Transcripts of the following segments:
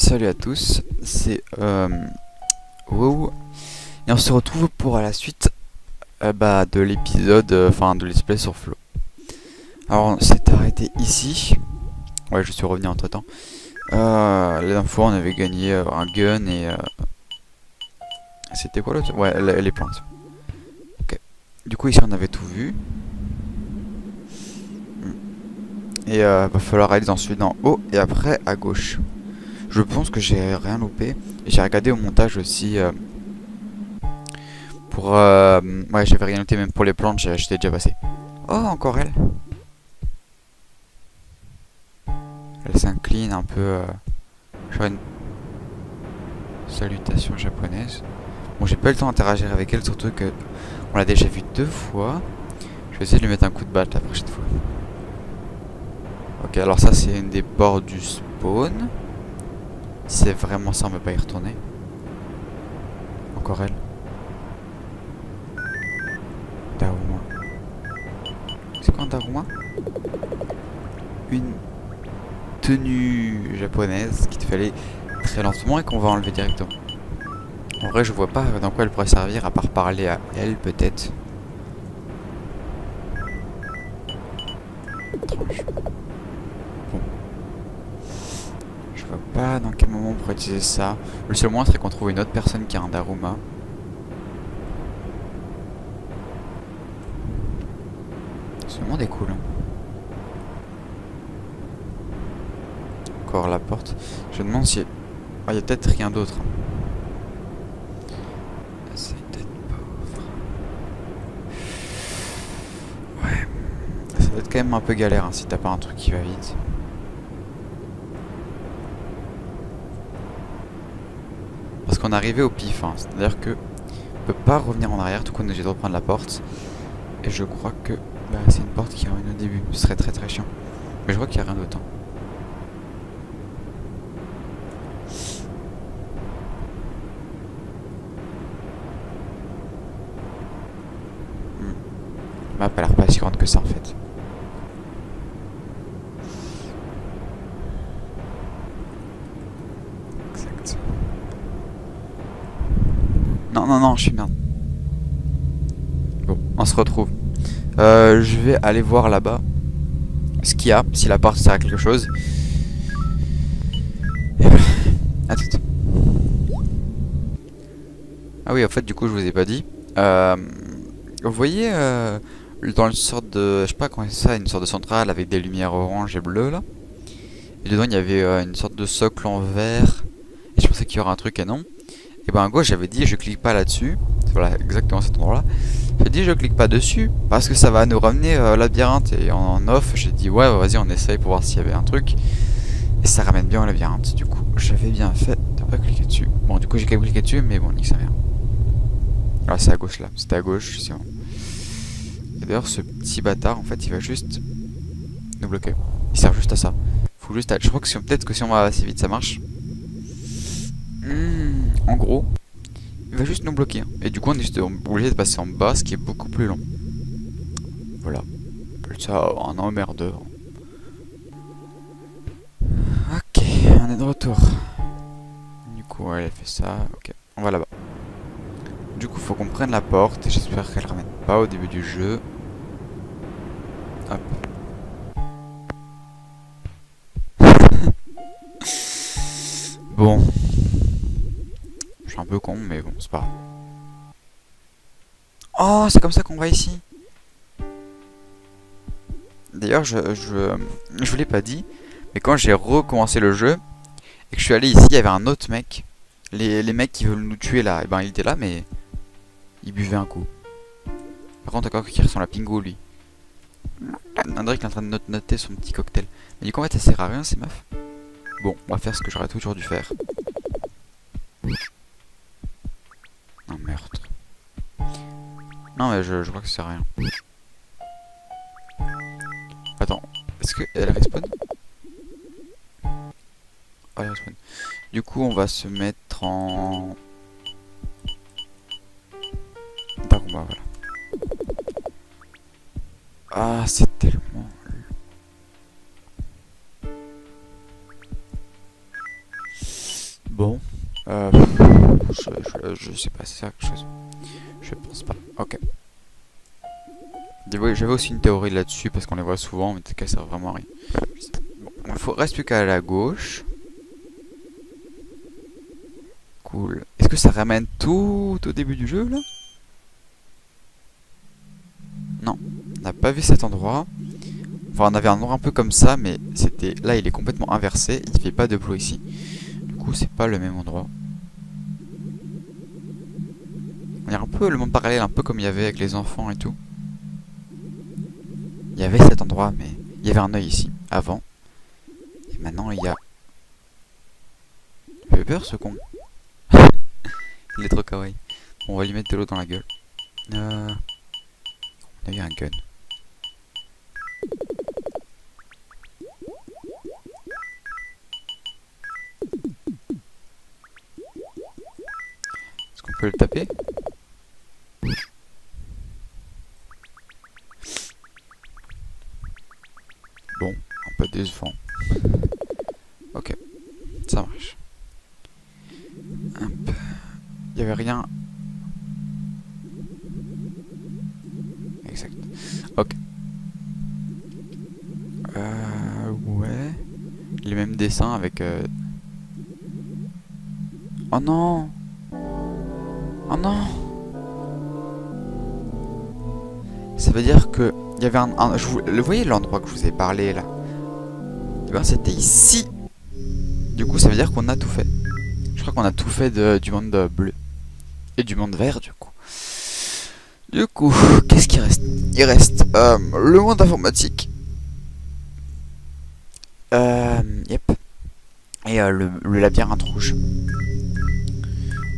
Salut à tous, c'est WoW et on se retrouve pour la suite de l'épisode, enfin de let's play sur Flow. Alors on s'est arrêté ici, ouais je suis revenu entre temps. La dernière fois on avait gagné un gun et c'était quoi l'autre? Ouais les plantes. Ok, du coup ici on avait tout vu. Et va falloir aller ensuite en haut et après à gauche. Je pense que j'ai rien loupé. Et j'ai regardé au montage aussi pour... ouais, j'avais rien noté même pour les plantes, j'étais déjà passé. Oh, encore elle. Elle s'incline un peu... genre une salutation japonaise. Bon, j'ai pas eu le temps d'interagir avec elle, surtout que on l'a déjà vue 2 fois. Je vais essayer de lui mettre un coup de batte la prochaine fois. Ok, alors ça c'est une des bords du spawn. Si c'est vraiment ça, on va pas y retourner. Encore elle. Daruma. C'est quoi un Daruma? Une tenue japonaise qu'il te fallait très lentement et qu'on va enlever directement. En vrai, je vois pas dans quoi elle pourrait servir à part parler à elle, peut-être. Étrange. Bon. Je vois pas dans quel moment on pourrait utiliser ça. Le seul moyen serait qu'on trouve une autre personne qui a un Daruma. Ce monde est cool, hein. Encore la porte. Je me demande si... Ah, y a peut-être rien d'autre. C'est peut-être pauvre. Ouais. Ça doit être quand même un peu galère hein, si t'as pas un truc qui va vite. Parce qu'on est arrivé au pif, hein. C'est-à-dire que on peut pas revenir en arrière, tout qu'on est obligé de reprendre la porte. Et je crois que c'est une porte qui revient au début. Ce serait très très chiant. Mais je vois qu'il y a rien d'autre. Hein. La map a l'air pas si grande que ça en fait. Exact. Non, non, non, je suis merde. Bon, on se retrouve. Je vais aller voir là-bas ce qu'il y a, si la porte sert à quelque chose. Et voilà. À tout. Ah oui, en fait, du coup, je vous ai pas dit. Vous voyez dans une sorte de... Je sais pas comment c'est ça, une sorte de centrale avec des lumières orange et bleues là. Et dedans, il y avait une sorte de socle en verre. Et je pensais qu'il y aurait un truc et non. Et ben à gauche, j'avais dit je clique pas là-dessus. Voilà, exactement cet endroit-là. J'ai dit je clique pas dessus parce que ça va nous ramener au labyrinthe. Et en off, j'ai dit ouais, vas-y, on essaye pour voir s'il y avait un truc. Et ça ramène bien au labyrinthe. Du coup, j'avais bien fait de pas cliquer dessus. Bon, du coup, j'ai quand même cliqué dessus, mais bon, nique sa mère. Ah, c'est à gauche là. C'était à gauche, c'est bon. Et d'ailleurs, ce petit bâtard, en fait, il va juste nous bloquer. Il sert juste à ça. Faut juste je crois que peut-être que si on va assez vite, ça marche. En gros, il va juste nous bloquer. Et du coup, on est juste obligé de passer en bas, ce qui est beaucoup plus long. Voilà. Ça, un emmerdeur. Ok, on est de retour. Du coup, elle fait ça. Ok, on va là-bas. Du coup, faut qu'on prenne la porte. Et j'espère qu'elle ramène pas au début du jeu. Hop. Bon. Je suis un peu con, mais bon, c'est pas grave. Oh, c'est comme ça qu'on va ici. D'ailleurs, je vous l'ai pas dit, mais quand j'ai recommencé le jeu et que je suis allé ici, il y avait un autre mec. Les mecs qui veulent nous tuer là, et ben il était là, mais il buvait un coup. Par contre, encore qu'il ressemble à Pingo lui. On dirait qu'il est en train de noter son petit cocktail. Mais du coup, en fait, ça sert à rien ces meufs. Bon, on va faire ce que j'aurais toujours dû faire. Un meurtre. Non, mais je crois que ça sert à rien. Attends, est-ce qu'elle respawn? Oh, elle respawn. Du coup, on va se mettre en... Daruma, voilà. Ah, c'est tellement... Bon. Je sais pas, c'est ça quelque chose. Je pense pas. Ok. J'avais aussi une théorie là-dessus parce qu'on les voit souvent, mais peut-être qu'elle sert vraiment à rien. Bon, reste plus qu'à la gauche. Cool. Est-ce que ça ramène tout au début du jeu là? Non, on n'a pas vu cet endroit. Enfin, on avait un endroit un peu comme ça, mais c'était là, il est complètement inversé. Il fait pas de bleu ici. Du coup, c'est pas le même endroit. On dirait un peu le monde parallèle, un peu comme il y avait avec les enfants et tout. Il y avait cet endroit, mais il y avait un œil ici, avant. Et maintenant, il y a... Il fait peur, ce con. Il est trop kawaii. Bon, on va lui mettre de l'eau dans la gueule. On a eu un gun. Est-ce qu'on peut le taper? Bon, un peu décevant. Ok, ça marche. Hop. Il y avait rien. Exact. Ok. Ouais. Les mêmes dessins avec... Oh non! Oh non! Ça veut dire que... Il y avait vous voyez l'endroit que je vous ai parlé là? Eh ben c'était ici! Du coup ça veut dire qu'on a tout fait. Je crois qu'on a tout fait du monde bleu. Et du monde vert du coup. Du coup, qu'est-ce qui reste? Il reste le monde informatique. Yep. Et le labyrinthe rouge.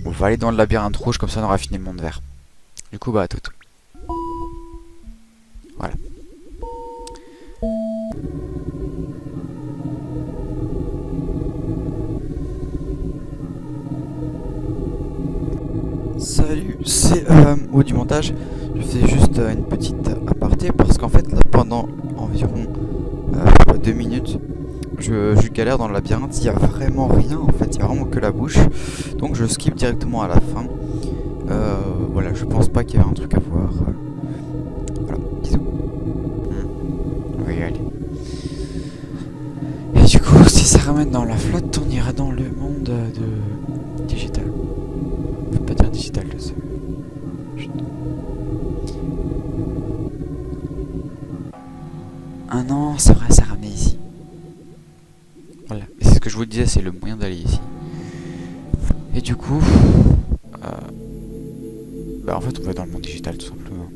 On va aller dans le labyrinthe rouge, comme ça on aura fini le monde vert. Du coup, bah, à tout. Voilà. Salut, c'est au du montage. Je fais juste une petite aparté parce qu'en fait, là, pendant environ 2 minutes, je galère dans le labyrinthe. Il n'y a vraiment rien en fait, il n'y a vraiment que la bouche. Donc je skip directement à la fin. Voilà, je pense pas qu'il y avait un truc à voir. Voilà, bisous. On va y aller. Et du coup, si ça ramène dans la flotte, on ira dans le monde de digital. On peut pas dire digital, je sais. Ah non, c'est vrai, ça ramenait ici. Voilà, et c'est ce que je vous disais, c'est le moyen d'aller ici. Et du coup, bah en fait on va dans le monde digital tout simplement.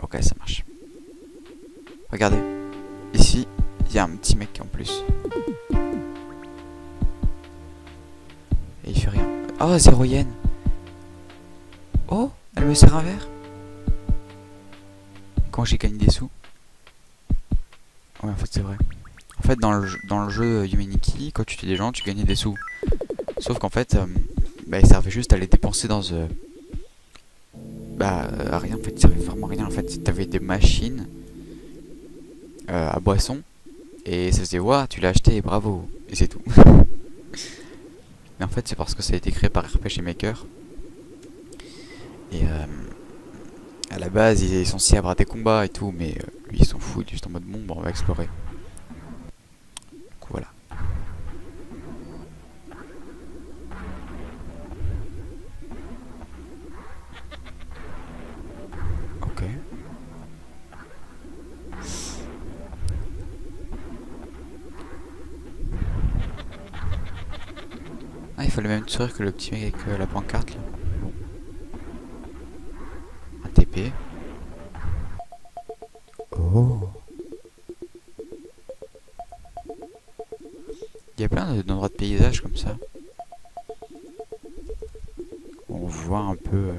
Ok, ça marche. Regardez, ici, il y a un petit mec en plus. Et il fait rien. Oh, 0 yen. Oh, elle me sert un verre. Quand j'ai gagné des sous. Ouais, en fait c'est vrai. En fait dans le jeu Humanity, quand tu tues des gens, tu gagnais des sous. Sauf qu'en fait, bah, il servait juste à les dépenser dans... à rien, en fait, il servait vraiment à rien. En fait, t'avais des machines à boisson, et ça faisait, ouah, tu l'as acheté, bravo, et c'est tout. Mais en fait, c'est parce que ça a été créé par RPG Maker. Et à la base, il est censé avoir des combats et tout, mais lui, il s'en fout, il est juste en mode, bon, on va explorer. Du coup, voilà. Ok. Ah, il fallait même sourire que le petit mec avec la pancarte là. Bon. Un TP. Oh. Il y a plein d'endroits de paysages comme ça. On voit un peu...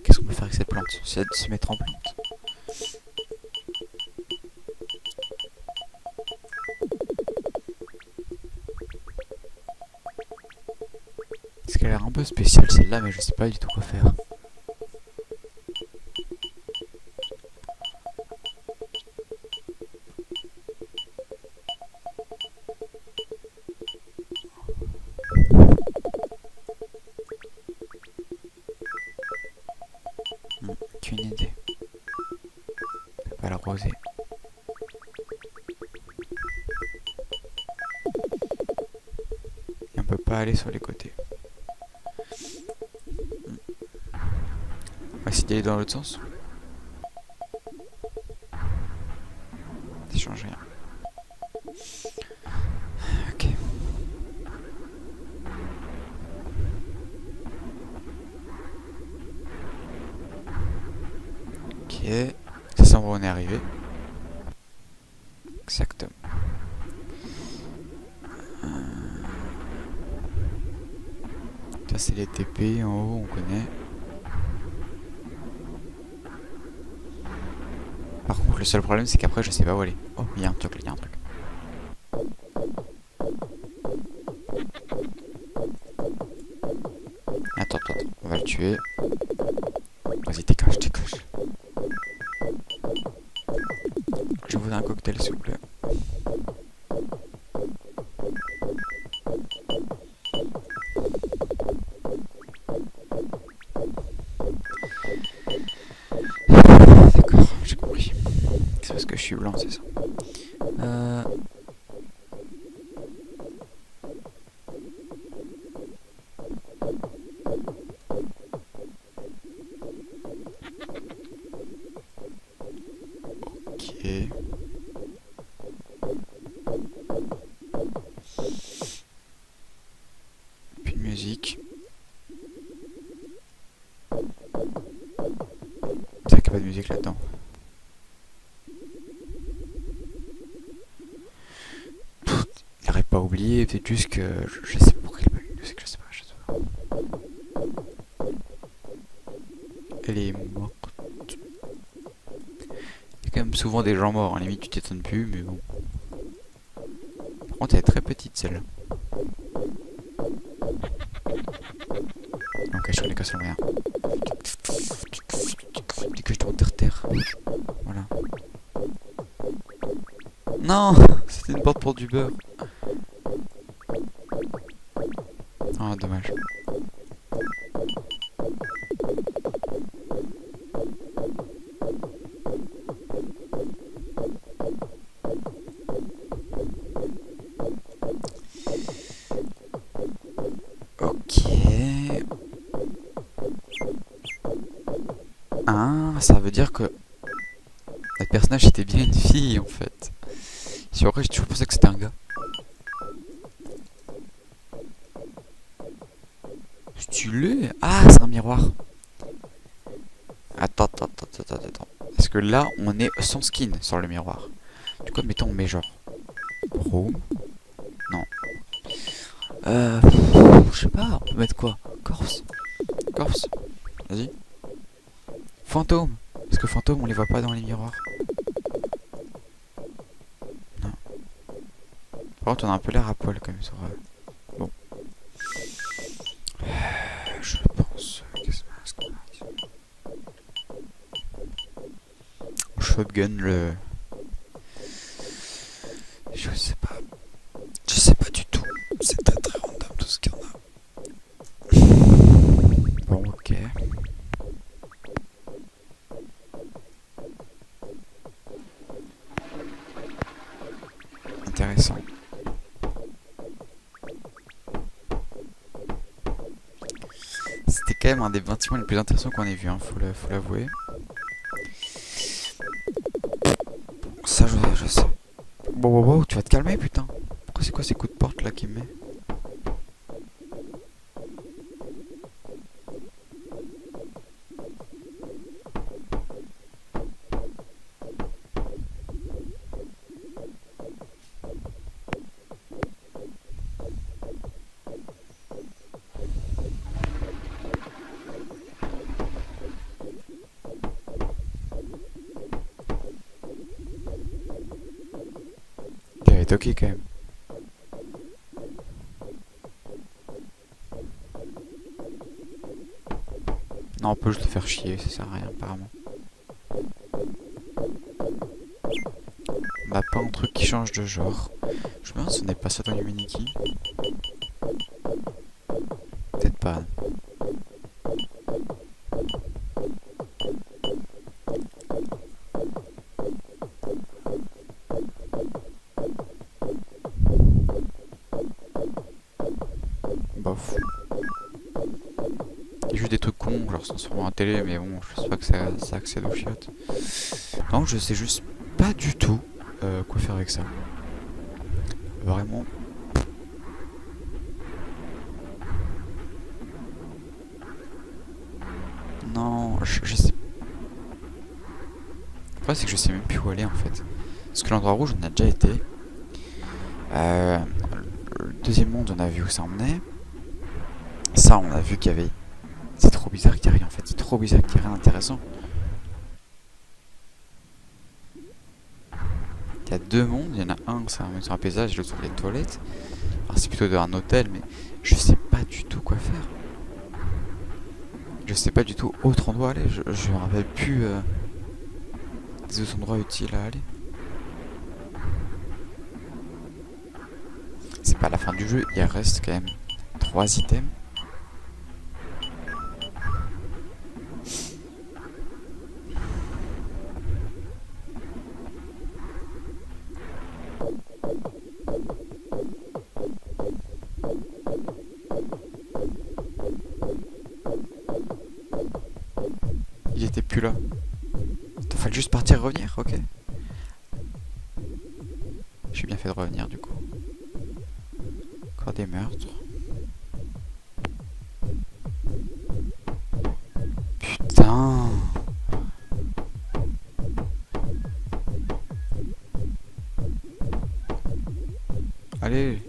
Qu'est-ce qu'on peut faire avec cette plante? C'est de se mettre en plante. Parce qu'elle a l'air un peu spéciale celle-là, mais je sais pas du tout quoi faire. Pas l'arroser. Et on peut pas aller sur les côtés. On va essayer d'aller dans l'autre sens. Ça change rien. Ok. Ok. Ça semble on est arrivé. Exactement. Ça c'est les TP en haut, on connaît. Par contre le seul problème c'est qu'après je sais pas où aller. Oh il y a un truc là, il y a un truc. Attends, on va le tuer. Vas-y dégage. Je voudrais un cocktail s'il vous plaît. D'accord, j'ai compris. C'est parce que je suis blanc, c'est ça. Ok. Puis de musique. C'est vrai qu'il n'y a pas de musique là-dedans. Il n'aurait pas oublié, peut-être juste que je sais pas pourquoi il n'a pas eu de musique, je sais pas. Elle est morte. Il y a quand même souvent des gens morts, hein. Limite tu t'étonnes plus, mais bon. Par contre elle est très petite celle-là. Ok, je connais qu'un seul moyen. Dis que je dois terre. Voilà. Non, c'était une porte pour du beurre. Ah, dommage. Ok. Ah, ça veut dire que le personnage était bien une fille en fait. Si après j'ai toujours pensé que c'était un gars. Stylé. Ah, c'est un miroir. Attends. Parce que là, on est sans skin sur le miroir. Du coup, mettons, on met genre Room. Non. Je sais pas, on peut mettre quoi? Corse. Vas-y. Fantôme. Parce que fantôme, on les voit pas dans les miroirs. Non. Par contre, on a un peu l'air à poil quand même sur... Bon. Je pense... Qu'est-ce qu'on a dit? Shotgun le... Je sais pas. Je sais pas du tout. C'est très random tout ce qu'il y en a. Bon, ok. Intéressant. C'était quand même un des bâtiments les plus intéressants qu'on ait vu, hein, faut l'avouer. Ça, je sais. Wow, tu vas te calmer, putain. Pourquoi c'est quoi ces coups de porte là qui me met? Il va être ok quand même. Non, on peut juste le faire chier, ça sert à rien apparemment. Bah pas un truc qui change de genre. Je me demande si on n'est pas ça dans Humanity. Peut-être pas. pont, genre se transformer en télé, mais bon, je sais pas que ça accède aux chiottes. Donc je sais juste pas du tout quoi faire avec ça. Vraiment. Non, je sais. Après, c'est que je sais même plus où aller en fait. Parce que l'endroit rouge, on a déjà été. Euh, le deuxième monde, on a vu où ça emmenait. Ça, on a vu qu'il y avait. C'est trop bizarre qu'il y ait rien en fait. C'est trop bizarre qu'il y ait rien d'intéressant. Il y a deux mondes. Il y en a un, c'est sur un paysage, et l'autre sur les toilettes. Alors, c'est plutôt un hôtel, mais je sais pas du tout quoi faire. Je sais pas du tout autre endroit à aller. Je me rappelle plus des autres endroits utiles à aller. C'est pas la fin du jeu, il reste quand même 3 items. Il était plus là. Il fallait juste partir et revenir, ok. J'ai bien fait de revenir du coup. Encore des meurtres. Putain. Allez.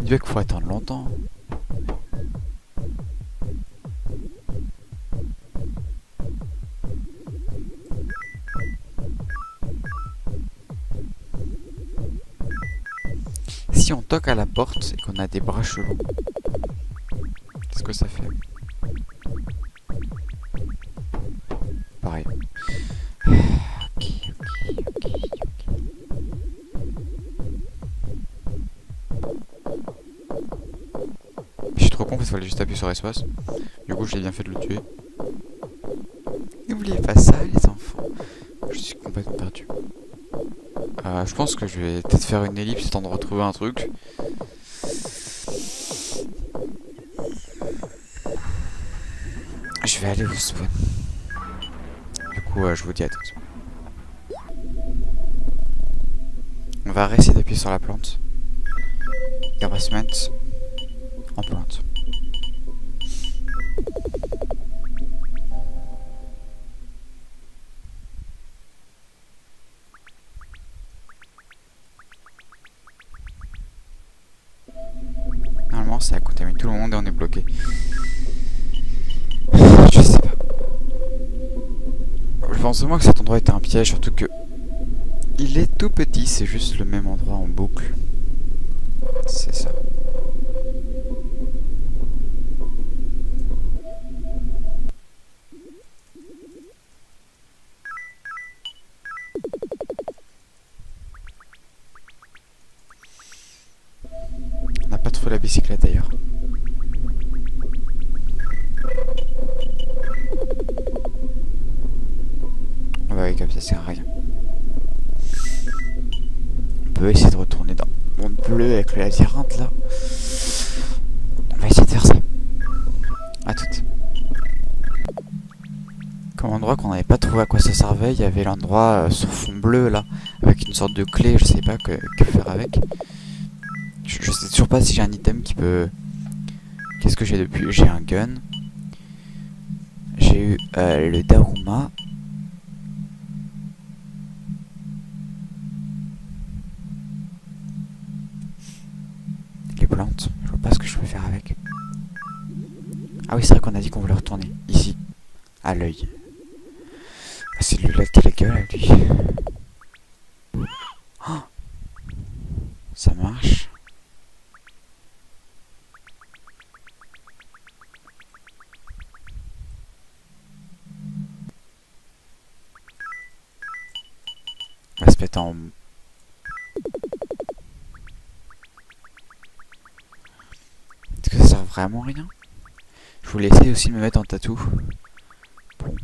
Il dit qu'il faut attendre longtemps. Si on toque à la porte et qu'on a des bras chelous, qu'est-ce que ça fait? Pareil. Ok. Je suis trop con parce qu'il fallait juste appuyer sur espace. Du coup, j'ai bien fait de le tuer. N'oubliez pas ça, les enfants. Je suis complètement perdu. Je pense que je vais peut-être faire une ellipse histoire de retrouver un truc. Je vais aller au spawn. Du coup, je vous dis à tout. On va essayer d'appuyer sur la plante. Et on va se mettre en plante. Normalement, ça contamine tout le monde et on est bloqué. Je sais pas. Je pense vraiment que cet endroit était un piège, surtout que il est tout petit, c'est juste le même endroit en boucle. C'est ça. On n'a pas trouvé la bicyclette d'ailleurs. Ouais, comme ça sert à rien. On peut essayer de retourner dans le monde bleu avec le labyrinthe là. On va essayer de faire ça. À toutes. Comme endroit qu'on n'avait pas trouvé à quoi ça servait, il y avait l'endroit sur fond bleu là, avec une sorte de clé, je sais pas que faire avec. Je sais toujours pas si j'ai un item qui peut... Qu'est-ce que j'ai depuis? J'ai un gun. J'ai eu le Daruma. Les plantes. Je vois pas ce que je peux faire avec. Ah oui, c'est vrai qu'on a dit qu'on voulait retourner. Ici. À l'œil. Ah, c'est lui là qui a la gueule, lui. Oh, ça marche. On va se mettre en... Est-ce que ça sert vraiment à rien? Je voulais essayer aussi de me mettre en tatou. Bon.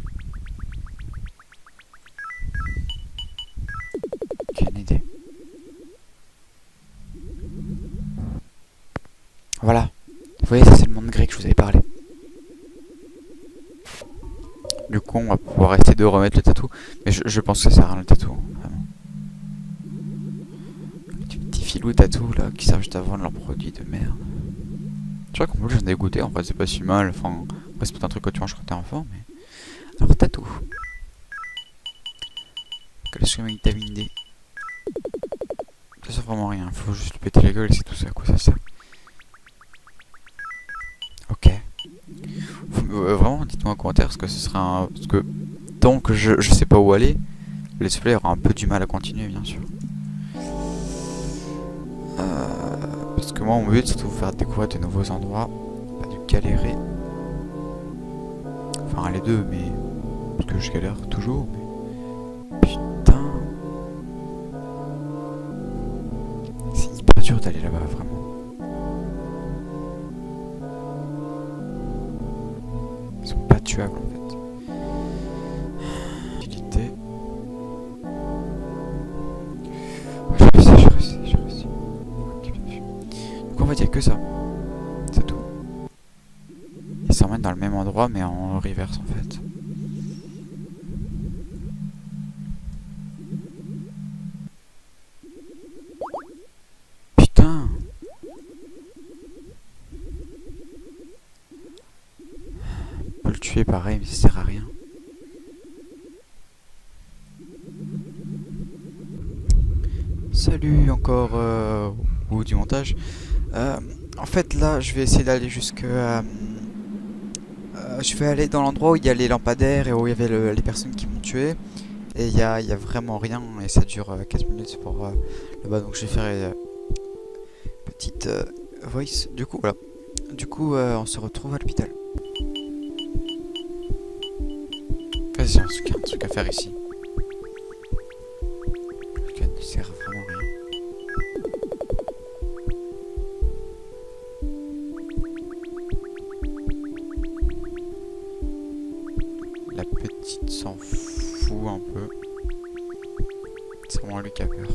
Aucune idée. Du coup, on va pouvoir essayer de remettre le tatou. Mais je pense que ça sert à rien le tatou, hein, vraiment. Les petits filous tatou là qui servent juste à vendre leurs produits de merde. Je crois qu'en plus j'en ai goûté, en fait c'est pas si mal. Enfin, après, c'est peut-être un truc que tu manges quand t'es enfant, mais. Alors, tatou. Calcium avec vitamine D. Ça sert vraiment à rien, faut juste lui péter la gueule et c'est tout ça, à quoi ça sert. Ok. Vraiment, dites-moi en commentaire ce que ce sera un. Parce que tant que je sais pas où aller, le let's play aura un peu du mal à continuer, bien sûr. Parce que moi, mon but, c'est de vous faire découvrir de nouveaux endroits, pas de galérer. Enfin, les deux, mais. Parce que je galère toujours, mais. Putain. C'est hyper dur d'aller là-bas, vraiment. Ils sont pas tuables en fait. Utilité. J'ai réussi. Ok, bien vu. Donc en fait, il n'y a que ça. C'est tout. Ils s'emmènent dans le même endroit, mais en reverse en fait. Putain! On peut le tuer pareil, mais ça sert à rien. Salut encore au bout du montage. En fait là je vais essayer d'aller jusque je vais aller dans l'endroit où il y a les lampadaires et où il y avait les personnes qui m'ont tué. Et il y a vraiment rien et ça dure 4 minutes pour là-bas. Donc je vais faire petite voice. Du coup voilà. Du coup on se retrouve à l'hôpital. Vas-y, un truc à faire ici. Ça ne sert vraiment à rien. La petite s'en fout un peu. C'est vraiment lui qui a peur.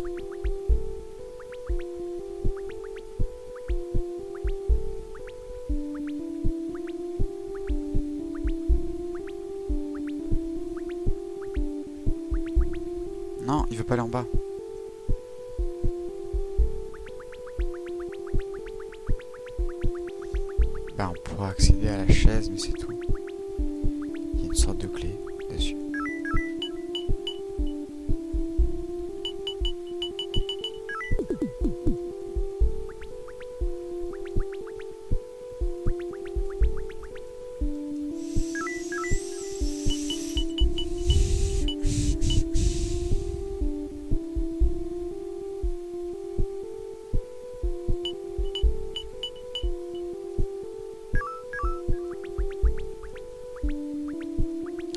Non, il veut pas aller en bas. Bah, on pourra accéder à la chaise, mais c'est tout. Il y a une sorte de clé dessus.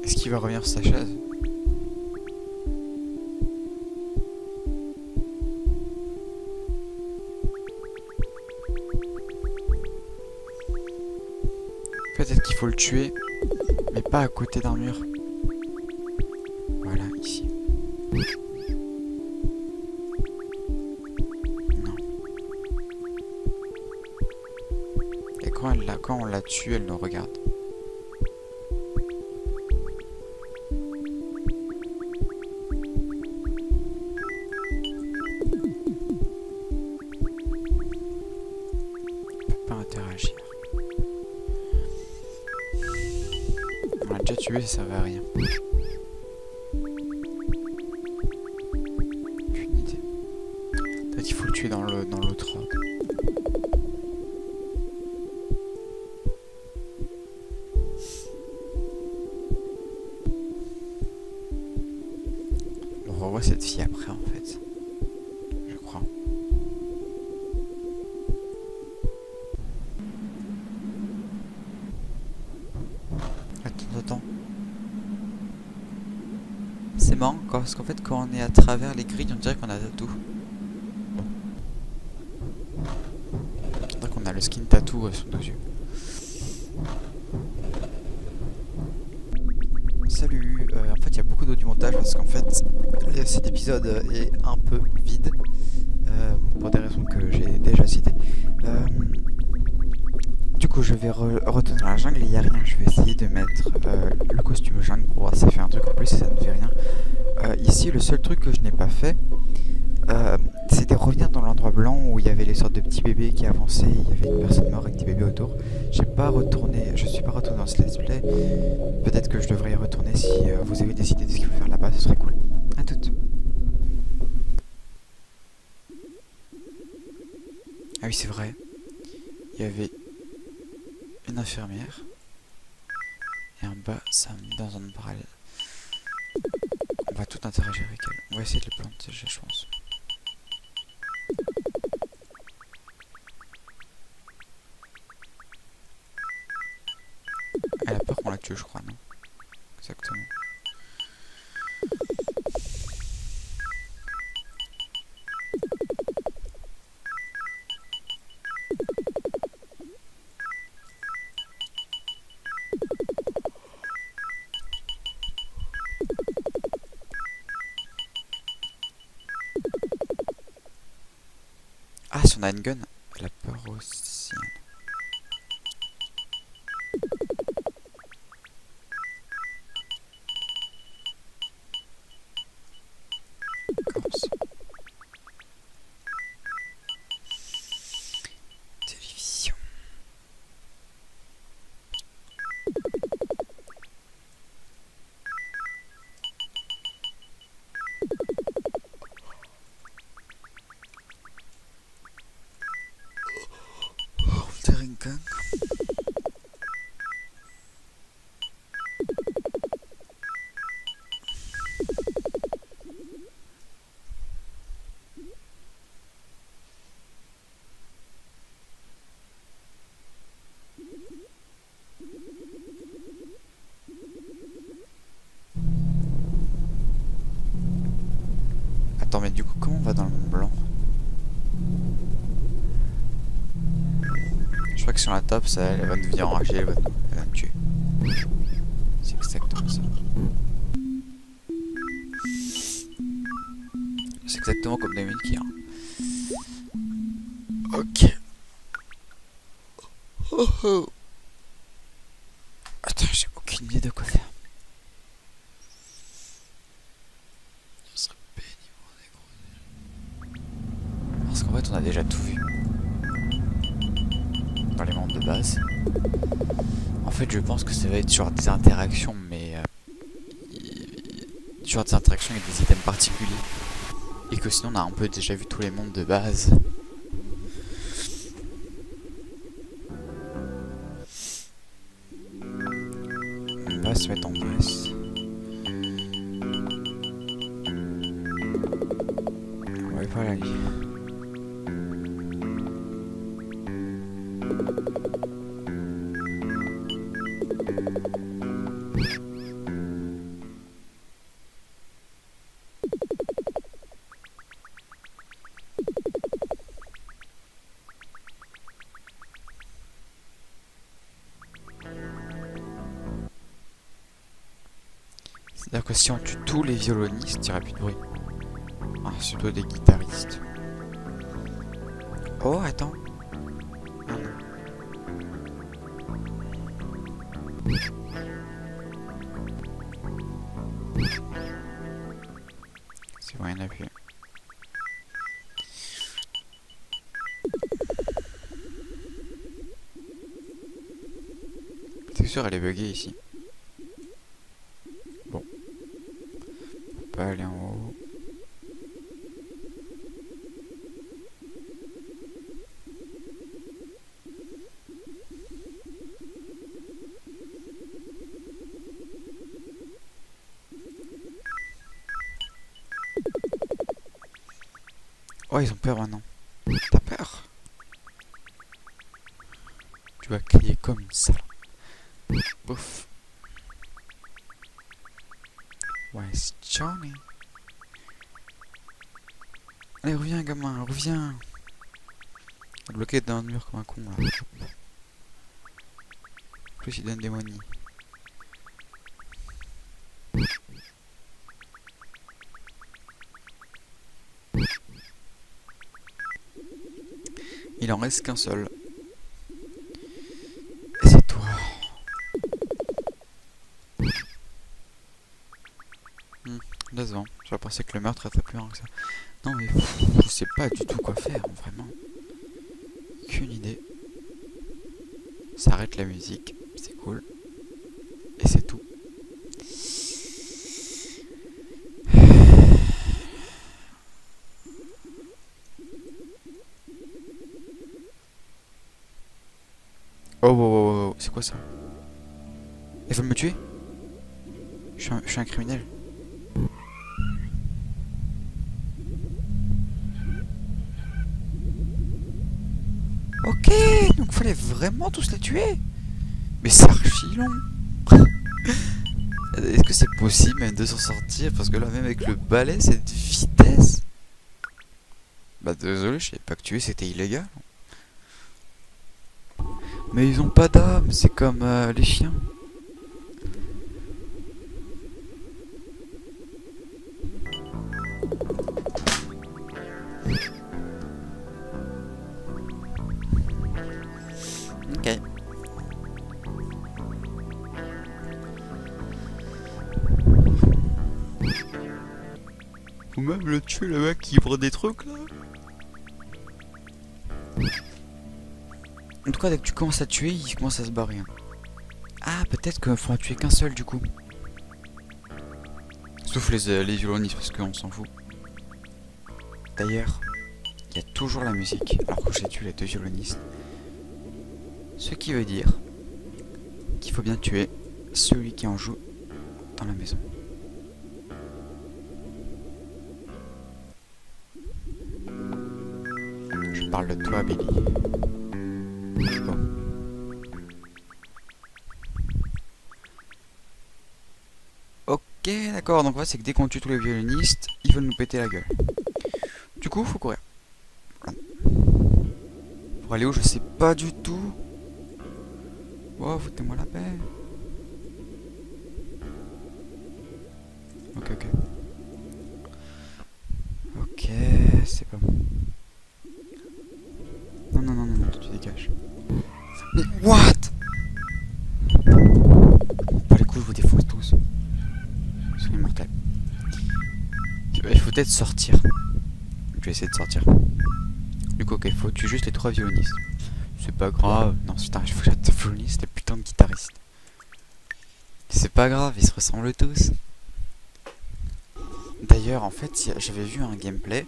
Est-ce qu'il va revenir sur sa chaise? Peut-être qu'il faut le tuer, mais pas à côté d'un mur. Voilà, ici. Non. Et quand on la tue, elle nous regarde. Interagir. On l'a déjà tué, ça servait à rien. Aucune idée. Peut-être qu'il faut le tuer dans l'autre ordre. On revoit cette fille après en fait. Je crois. Attends. C'est marrant parce qu'en fait quand on est à travers les grilles on dirait qu'on a tout. On dirait qu'on a le skin tattoo sur nos yeux. Salut, en fait il y a beaucoup d'eau du montage parce qu'en fait cet épisode est un peu vide pour des raisons que j'ai déjà citées. Du coup je vais retourner dans la jungle et il n'y a rien, je vais essayer de mettre le costume jungle si, le seul truc que je n'ai pas fait, c'était revenir dans l'endroit blanc où il y avait les sortes de petits bébés qui avançaient, il y avait une personne morte avec des bébés autour. Je suis pas retourné dans ce let's play. Peut-être que je devrais y retourner. Si vous avez des idées de ce qu'il faut faire là-bas, ce serait cool. À toutes. Ah oui, c'est vrai. Il y avait une infirmière. Et en bas, ça me met dans un monde parallèle. On va tout interagir avec elle. On va essayer de les planter, je pense. Elle a peur qu'on la tue, je crois, non? Exactement. Ah, si on a une gun, elle a peur aussi. Télévision. Altering gun. Attends, mais du coup, comment on va dans le monde blanc? Je crois que si on la tape, ça, elle va nous venir enrager, elle va me tuer. C'est exactement ça. C'est exactement comme dans Minecraft. Ok. Oh oh. Attends, j'ai aucune idée de quoi faire. Ce serait pénible. Parce qu'en fait, on a déjà tout vu. Dans les mondes de base. En fait, je pense que ça va être sur des interactions, mais sur des interactions avec des items particuliers. Et que sinon, on a un peu déjà vu tous les mondes de base. On va se mettre en place. Ouais, voilà. C'est-à-dire que si on tue tous les violonistes, il n'y aura plus de bruit. Ah, c'est plutôt des guitaristes. Oh, attends. Ah non. C'est bon, il n'y en a plus. C'est sûr, elle est buggée ici. Bon. On peut aller en haut. Oh, ils ont peur maintenant. T'as peur? Tu vas crier comme une sale. Bouf. Where's Johnny? Allez, reviens, gamin, reviens. Bloqué dans un mur comme un con là. En plus, il donne des monies. Il en reste qu'un seul. Et c'est toi. Décevant. J'aurais pensé que le meurtre était plus grand que ça. Non mais je sais pas du tout quoi faire, vraiment. Aucune idée. Ça arrête la musique, c'est cool. Et c'est tout. Oh, oh, oh, oh, c'est quoi ça? Ils veulent me tuer? Je suis un criminel. Ok, donc fallait vraiment tous les tuer? Mais c'est archi long. Est-ce que c'est possible même de s'en sortir? Parce que là, même avec le balai, cette vitesse. Bah désolé, je savais pas que tuer c'était illégal. Mais ils ont pas d'âme, c'est comme les chiens. Ok. Faut même le tuer le mec qui prend des trucs là. En tout cas, dès que tu commences à tuer, il commence à se barrer. Ah, peut-être qu'il faudra tuer qu'un seul du coup. Sauf les violonistes parce qu'on s'en fout. D'ailleurs, il y a toujours la musique alors que j'ai tué les deux violonistes. Ce qui veut dire qu'il faut bien tuer celui qui en joue dans la maison. Je parle de toi, Billy. Bon. Ok, d'accord, donc ouais, c'est que dès qu'on tue tous les violonistes, ils veulent nous péter la gueule. Du coup, faut courir. Pour aller où, je sais pas du tout. Oh, foutez-moi la paix. Ok, ok. Ok, c'est pas bon. Non, non, non, non, non, tu dégages. Mais what? Pas les coups, je vous défonce tous. C'est immortel. Il faut peut-être sortir. Je vais essayer de sortir. Du coup, ok, il faut tuer juste les trois violonistes. C'est pas grave. Non, putain, je faut que j'aille violoniste, les putains de guitaristes. C'est pas grave, ils se ressemblent tous. D'ailleurs, en fait, j'avais vu un gameplay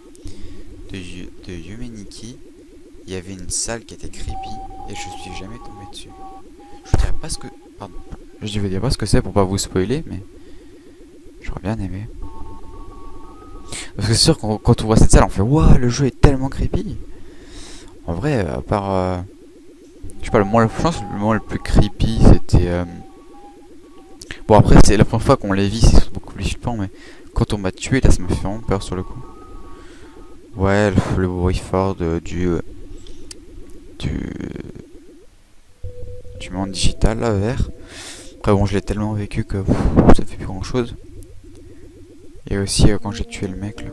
de Yumeniki. Il y avait une salle qui était creepy et je suis jamais tombé dessus. Je vous dirais pas ce que... Pardon. Je vous dirais pas ce que c'est pour pas vous spoiler, mais... J'aurais bien aimé. Parce que c'est sûr, quand on voit cette salle, on fait waouh, le jeu est tellement creepy. En vrai, à part... je sais pas, je pense que le moment le plus creepy, c'était... Bon, après, c'est la première fois qu'on les vit, c'est beaucoup plus flippant, mais... Quand on m'a tué, là, ça me fait vraiment peur sur le coup. Ouais, le bruit fort du monde digital, là, vert. Après, bon, je l'ai tellement vécu que ça fait plus grand chose. Et aussi, quand j'ai tué le mec, là.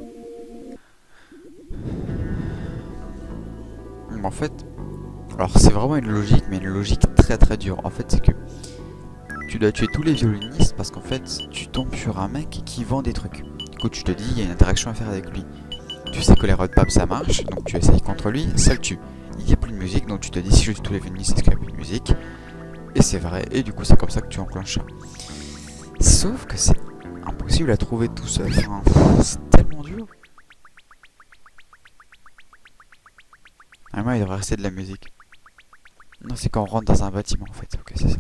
En fait... Alors, c'est vraiment une logique, mais une logique très très dure. En fait, c'est que... Tu dois tuer tous les violonistes parce qu'en fait, tu tombes sur un mec qui vend des trucs. Du coup, tu te dis, il y a une interaction à faire avec lui. Tu sais que les roadpaps ça marche, donc tu essayes contre lui, ça le tue. Il n'y a plus de musique, donc tu te dis, si je tue tous les violonistes, est-ce qu'il n'y a plus de musique? Et c'est vrai, et du coup, c'est comme ça que tu enclenches ça. Sauf que c'est impossible à trouver tout seul. Enfin, c'est tellement dur. Vraiment, il devrait rester de la musique. Non, c'est quand on rentre dans un bâtiment en fait. Ok, c'est ça.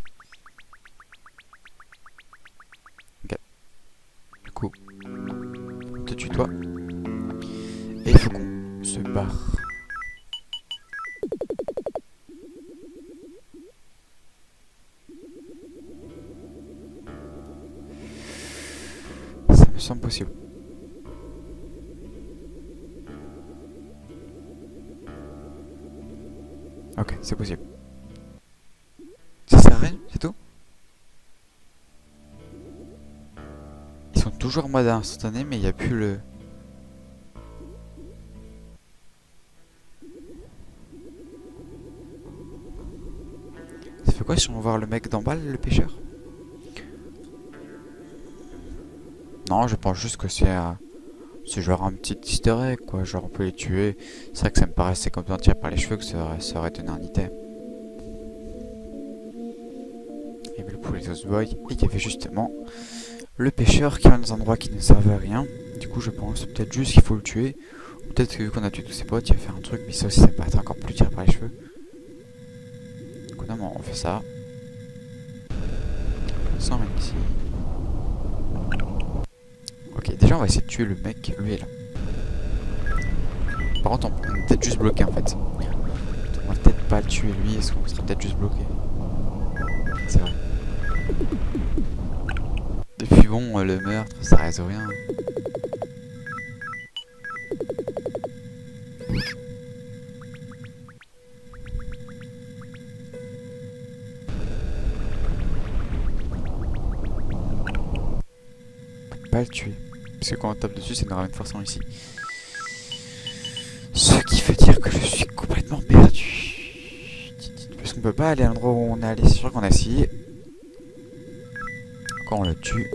Ok. Du coup, on te tue toi. Et il faut qu'on se barre. Ça me semble possible. Ok, c'est possible. Ça sert à rien, c'est tout. Ils sont toujours en mode instantané, mais il n'y a plus le... Ça fait quoi si on va voir le mec d'en bas, le pêcheur? Non, je pense juste que c'est genre un petit easter egg, quoi. Genre, on peut les tuer. C'est vrai que ça me paraissait complètement tiré par les cheveux que ça aurait donné un item. Et bien, pour les Boys, et il y avait justement le pêcheur qui est dans un endroit qui ne servait à rien. Du coup, je pense peut-être juste qu'il faut le tuer. Ou peut-être que vu qu'on a tué tous ses potes, il va faire un truc, mais ça aussi, ça me paraît encore plus tiré par les cheveux. Du coup, non, on fait ça. Ça emmène ici. Ok, déjà, on va essayer de tuer le mec. Lui est là. Par contre, on est peut-être juste bloqué en fait. On va peut-être pas le tuer lui, est-ce qu'on sera peut-être juste bloqué? C'est vrai. Depuis bon, le meurtre, ça résout rien. On peut pas le tuer. Parce que quand on tape dessus, ça nous ramène forcément ici. Ce qui veut dire que je suis complètement perdu. Parce qu'on peut pas aller à l'endroit où on est allé. C'est sûr qu'on a essayé. Quand on le tue,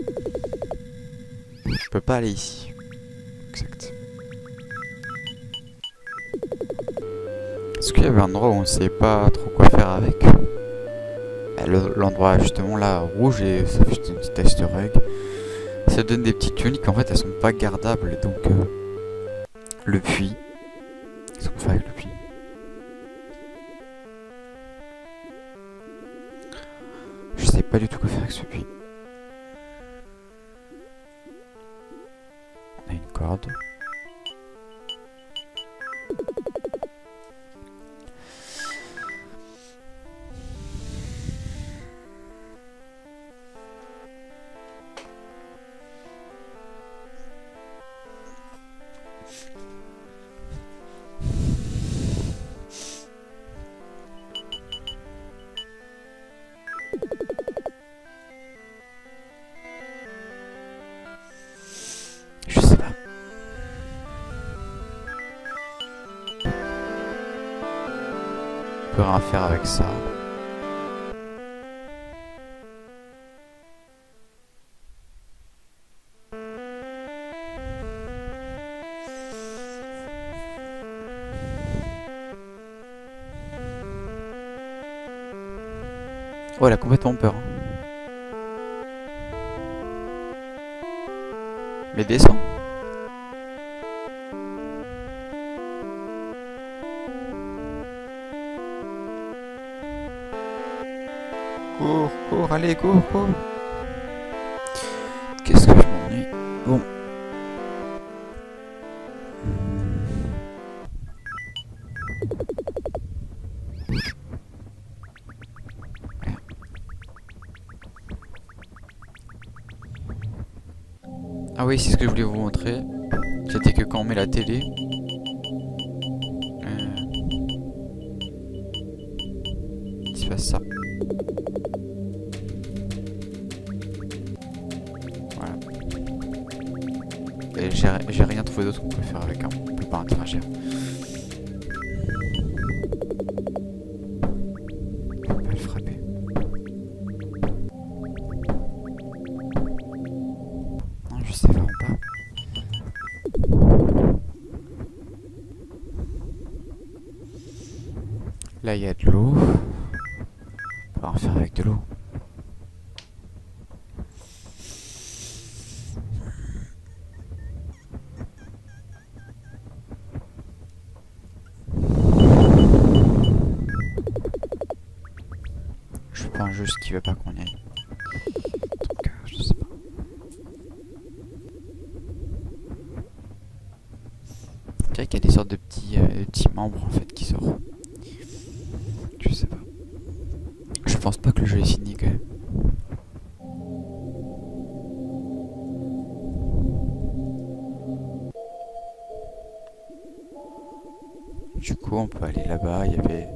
je peux pas aller ici. Exact. Est-ce qu'il y avait un endroit où on sait pas trop quoi faire avec? L'endroit justement là rouge et ça fait une petite easter egg. Ça donne des petites tuniques, en fait elles sont pas gardables et donc le puits. Qu'est-ce qu'on fait avec le puits? Je sais pas du tout quoi faire avec ce puits. On a une corde. Je sais pas. On peut rien faire avec ça. Oh, elle a complètement peur. Mais descends. Cours, cours, allez, cours, cours. Qu'est-ce que je m'ennuie. Bon. Ah oui, c'est ce que je voulais vous montrer. C'était que quand on met la télé, il se passe ça. Voilà. Et j'ai rien trouvé d'autre qu'on peut faire avec un. On peut pas interagir. On peut le frapper. Non, je sais vraiment pas. Là, il y a de l'eau. On va en faire avec de l'eau. Je pense juste qu'il veut pas qu'on y aille. Donc, je sais pas. Tu vois qu'il y a des sortes de petits membres en fait qui sortent. Je sais pas. Je pense pas que le jeu est fini quand même. Du coup, on peut aller là-bas. Il y avait.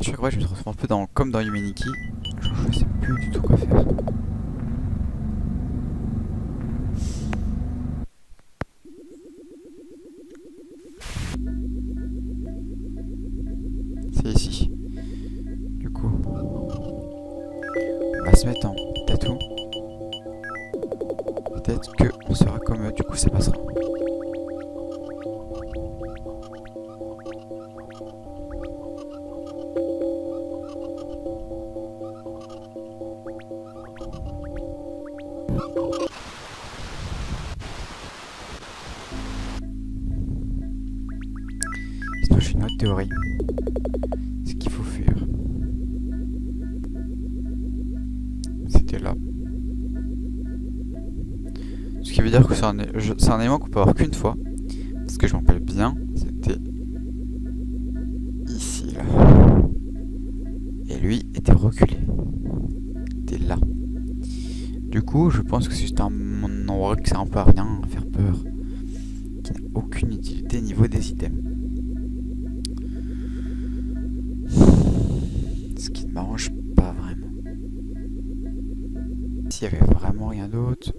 Je crois que je me transforme un peu comme dans Humanity. Je sais plus du tout quoi faire. peut-être que on sera comme eux, du coup ça passera. Sinon j'ai une autre théorie. Ce qu'il faut faire, c'était là. Ce qui veut dire que c'est un élément qu'on peut avoir qu'une fois. Parce que je m'en rappelle bien, c'était ici là. Et lui était reculé. Était là. Du coup, je pense que c'est juste un endroit qui sert un peu à rien, à faire peur. Qui n'a aucune utilité niveau des items. Ce qui ne m'arrange pas vraiment. S'il y avait vraiment rien d'autre,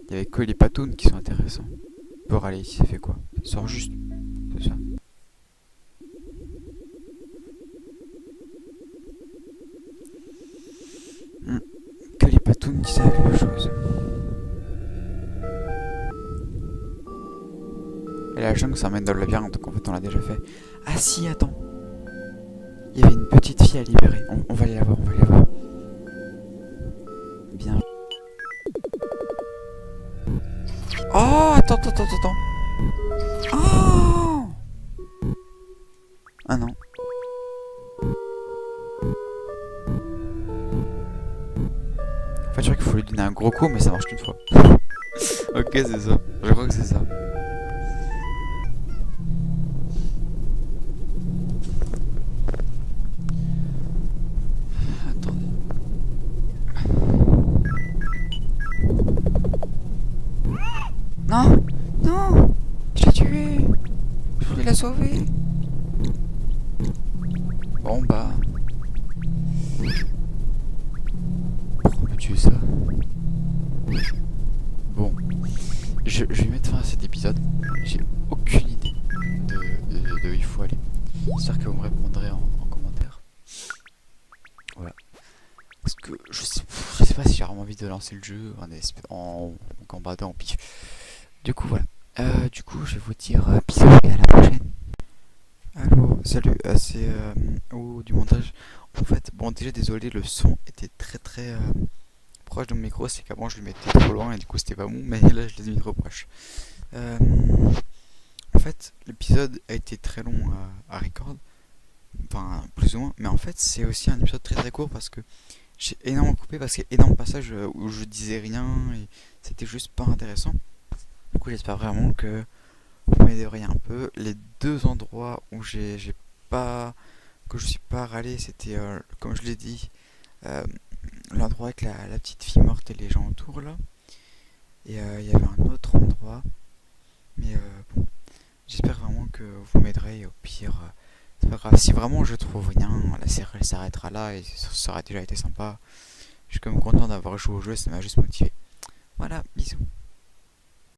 il y avait que les patounes qui sont intéressants. Pour aller ici, ça fait quoi? Ça sort juste. C'est ça. Que les patounes qui savent quelque chose. Et la jungle, ça mène dans le labyrinthe, donc en fait on l'a déjà fait. Ah si, attends. Il y avait une petite fille à libérer. On va aller la voir, on va aller la voir. Bien. Oh, attends. Oh. Ah non. En fait, je crois qu'il faut lui donner un gros coup, mais ça marche qu'une fois. Ok, c'est ça. Je crois que c'est ça. Attendez. Non, non, je l'ai tué. Je voulais la sauver. Bon bah. Pourquoi on peut tuer ça? Bon, je vais mettre fin à cet épisode. J'ai aucune idée de où il faut aller. J'espère que vous me répondrez en commentaire. Voilà. Parce que je sais pas si j'ai vraiment envie de lancer le jeu en combattant en pif. Du coup, voilà. Du coup, je vais vous dire bisous et à la prochaine. Alors, salut, c'est du montage. En fait, bon, déjà désolé, le son était très proche de mon micro. C'est qu'avant je le mettais trop loin et du coup c'était pas bon, mais là je l'ai mis trop proche. En fait, l'épisode a été très long à record, enfin plus ou moins, mais en fait c'est aussi un épisode très court parce que j'ai énormément coupé parce qu'il y a énormément de passages où je disais rien et c'était juste pas intéressant. Du coup, j'espère vraiment que vous m'aiderez un peu. Les deux endroits où j'ai pas que je suis pas râlé, c'était comme je l'ai dit, l'endroit avec la petite fille morte et les gens autour là. Et il y avait un autre endroit, mais bon, j'espère vraiment que vous m'aiderez. Et au pire, c'est pas grave. Si vraiment je trouve rien, la série elle s'arrêtera là et ça aurait déjà été sympa. Je suis quand même content d'avoir joué au jeu, ça m'a juste motivé. Voilà, bisous.